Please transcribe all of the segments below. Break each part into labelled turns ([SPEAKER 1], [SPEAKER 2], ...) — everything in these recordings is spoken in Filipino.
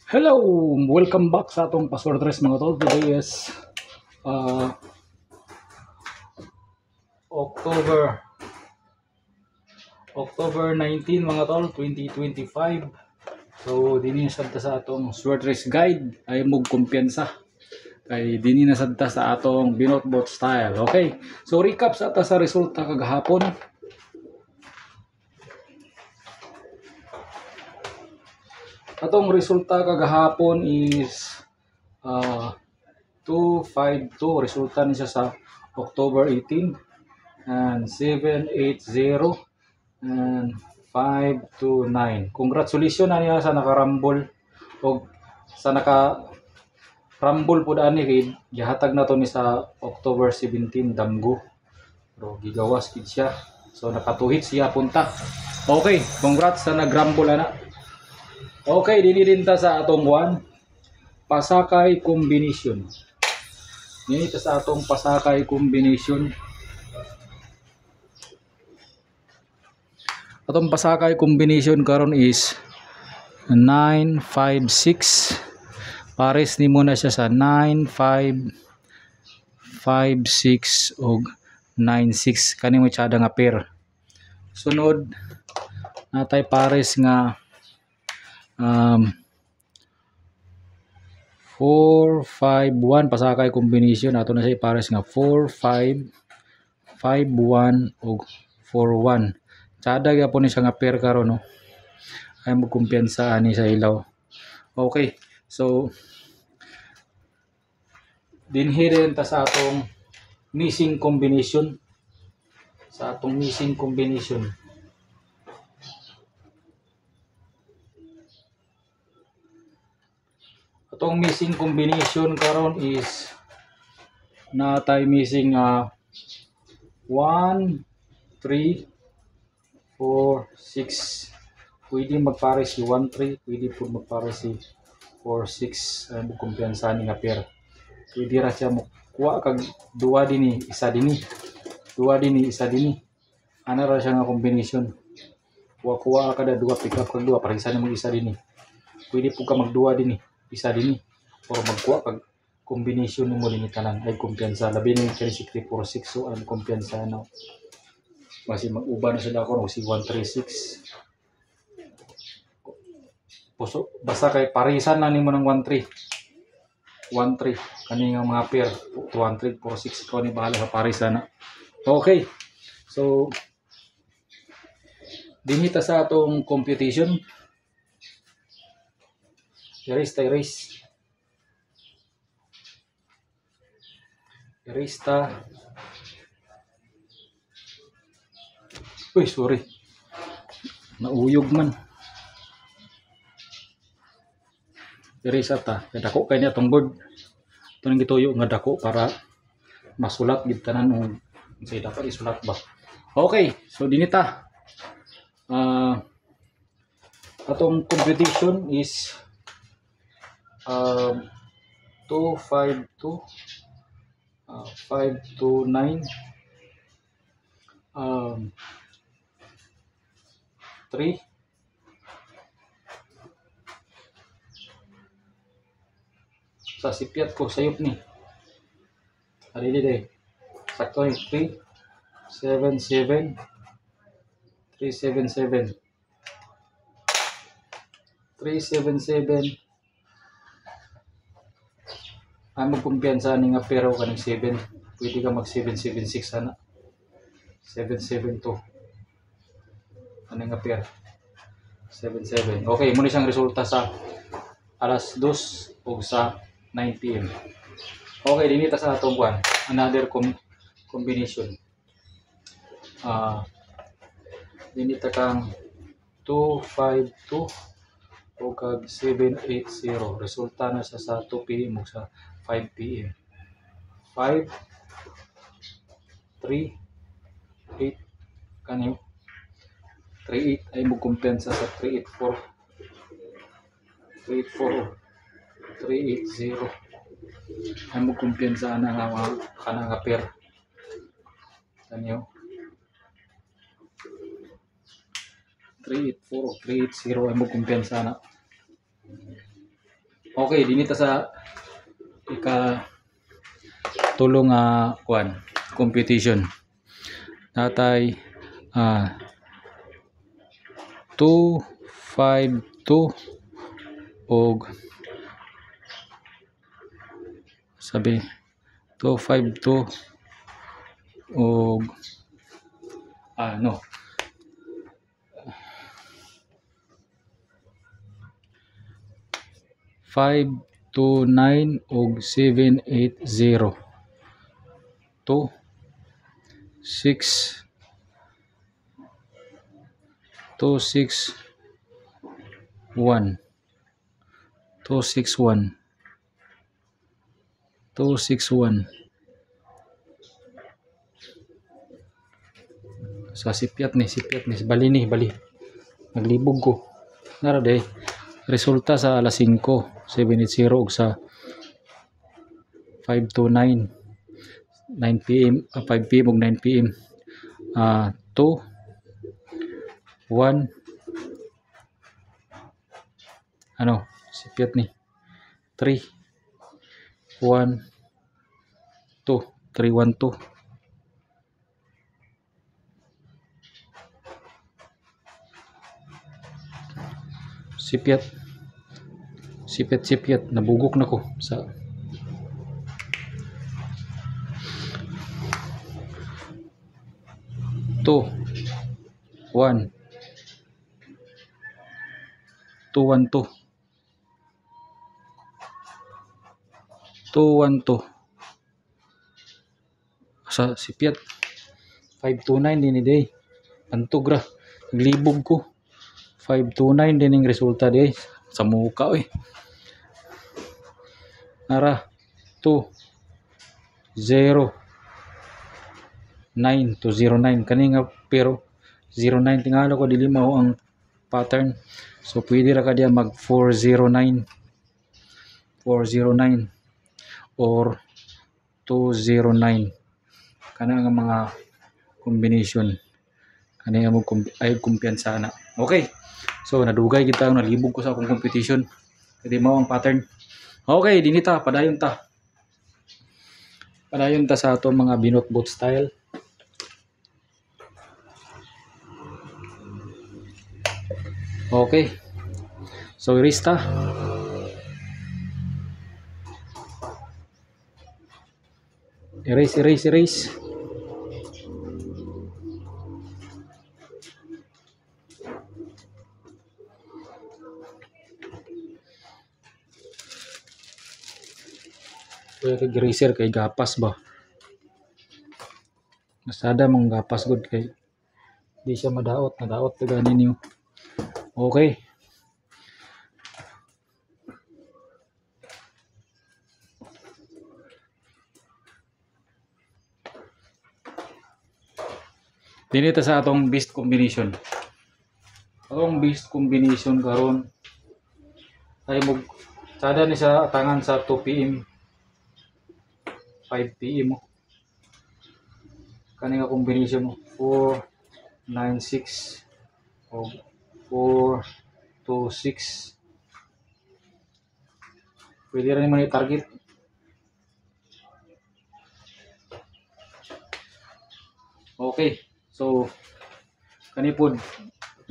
[SPEAKER 1] Hello! Welcome back sa atong password trace mga tol. Today is uh, October October 19 mga tol, 2025. So dini nasabta sa atong sword race guide ay mug kumpiyansa. Kay dini nasabta sa atong binotbot style. Okay. So recap sa ata sa resulta kagahapon. Atong resulta kagahapon is 252. Resulta niya sa October 18 and 780 and 529. Congratulations na niya sa nakarambol o sa nakarambol po daan ni gihatag na to ni sa October 17 damgo. Pero gigawas kid siya. So nakatuhit siya punta. Okay, congrats sa nagrambol ana. Okay, dili din ta sa atong one pasakay combination. Dili ta sa atong pasakay combination. Atong pasakay combination karon is 956. Pares ni mo na siya sa 9556 og 96 kani mo tsada nga pair. Sunod natay pares nga 451 pasakay combination ato na siya pares nga 4551 og 41. Tsada gyapon ni siya nga pair karon no. Ay mo kumpiyansa ani sa ilaw. Okay. So dinhi rin ta sa atong missing combination. Sa atong missing combination. Atong missing combination karon is natay missing 1 3 4 6. Pwede magpare si 1 3, pwede po magpare si 4 6 ay mo kumpiyansa ni nga pair. Pwede ra siya mo kuha kag duwa dinhi, isa dinhi. Duwa dinhi, isa dinhi. Ana ra siya nga combination. Kuha kada duwa, pick up kag duwa para isa nimo isa dinhi. Pwede po ka magduwa dinhi, isa dinhi. Or magkuha kag combination mo dinhi tanan ay kumpiyansa. Labi ni kay 64 6 so ay kumpiyansa na. Basi mag-uban na sila ko si 136. Puso basta kay parisan na nimo ng 13 kani nga mga pair 200 46 ko ni bahala sa parisan na. Okay, so dinita sa atong computation erase ta. Uy, sorry, nauyog man. Erase ta kay dako kay ni atong board. Ito nang gituyo nga dako para masulat gid tanan og say dapat isulat ba. Okay, so dinita atong computation is 252 529 3 sa sipiat ko sayop ni adili day sakto ni 377 ay magkumpiyansa ni nga pero kaning 7 pwede ka mag 776 ana 772 ano nga pair 77. Okay, muna siyang resulta sa alas 2 o sa 9 PM. Okay, dinita sa atong kwan another combination. Dinita kang 252 o kag 780. Resulta na sa 2 PM o sa 5 PM. 5 3 8 kanyo 38 ay mo kumpensa sa 384 380 ay mo kumpensa na nga kana nga pair kanyo 384 380 ay mo kumpensa na Okay, dinita sa ika tulong kuan competition. Natay 252 og sabi 252 og no 529 og 780 2 6 261 261 261 sa sipiat ni bali naglibog ko nara day resulta sa alas 5 780 ug sa 529 9 PM 5 PM ug 9 PM 2 1 sipiat ni 3 1 2 312 sipiat nabugok na ko sa 2 1 212 212 sa sipiat 529 din ni day antog ra naglibog ko 529 din ang resulta day sa muka nara 2 0 9 to 09 kani nga pero 09 tingala ko dili mao ang pattern so pwede ra ka diya mag 409 or 209 kana nga mga combination kani nga mo ay kumpiyansa na. Okay, so nadugay kita nalibog ko sa akong competition kadi mao ang pattern. Okay, dinita padayon ta sa ato mga binot boat style. Okay, so erase eraser kay gapas ba masada mong gapas good kay di siya nadaot gani niyo. Okay, dinito sa atong best combination karon ay mo sada ni sa atangan sa 2 PM 5 PM kani nga combination 496 o 426 pwede rin naman i-target. Okay, so kani pod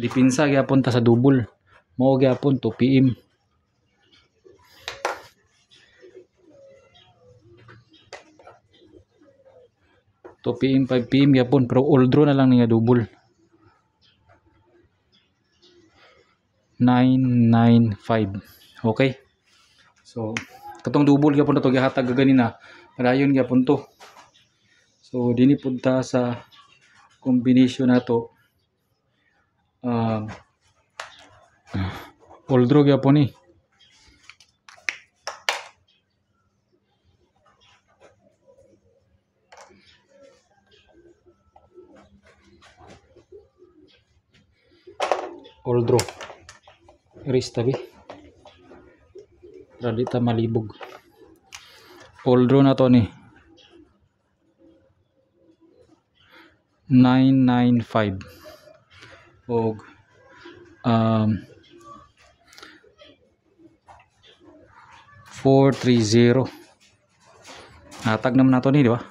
[SPEAKER 1] dipinsa gyapon ta sa double mao gyapon 2 PM 2 PM 5 PM gyapon pero all draw na lang ni nga double 995. Okay, so katong double gyapon na to gihatag ganina padayon gyapon to. So dini punta sa combination nato all draw gyapon ni all draw erase tabi para di ta malibog. All draw na to ni 995 og 430. Natag naman nato ni, di ba?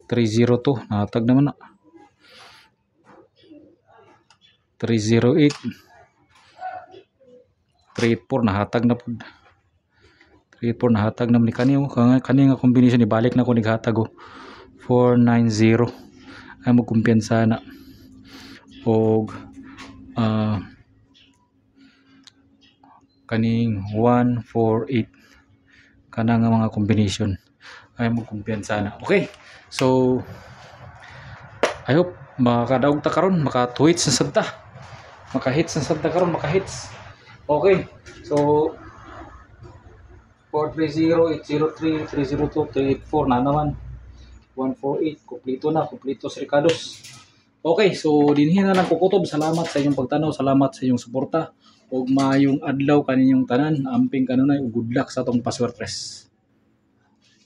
[SPEAKER 1] 302. Natag naman na. 308. 384 nahatag na pud. 384 nahatag na ni kani nga combination ibalik na ko nighatag 490 ay mo kumpiyansa na og kaning 148 kana nga mga combination ay mo kumpiyansa na. Okay, so I hope makadaog ta karon, maka-hits na sad ta, maka-hits na sad ta karon, maka-hits. Okay, so 430, 803, 302, 384 na naman. 148, kumpleto na, kumpleto si Ricardos. Okay, so dinhi na lang kukutob. Salamat sa inyong pagtanaw, salamat sa inyong suporta. Ug maayong adlaw kaninyong tanan, amping kanunay ug good luck sa atong password press.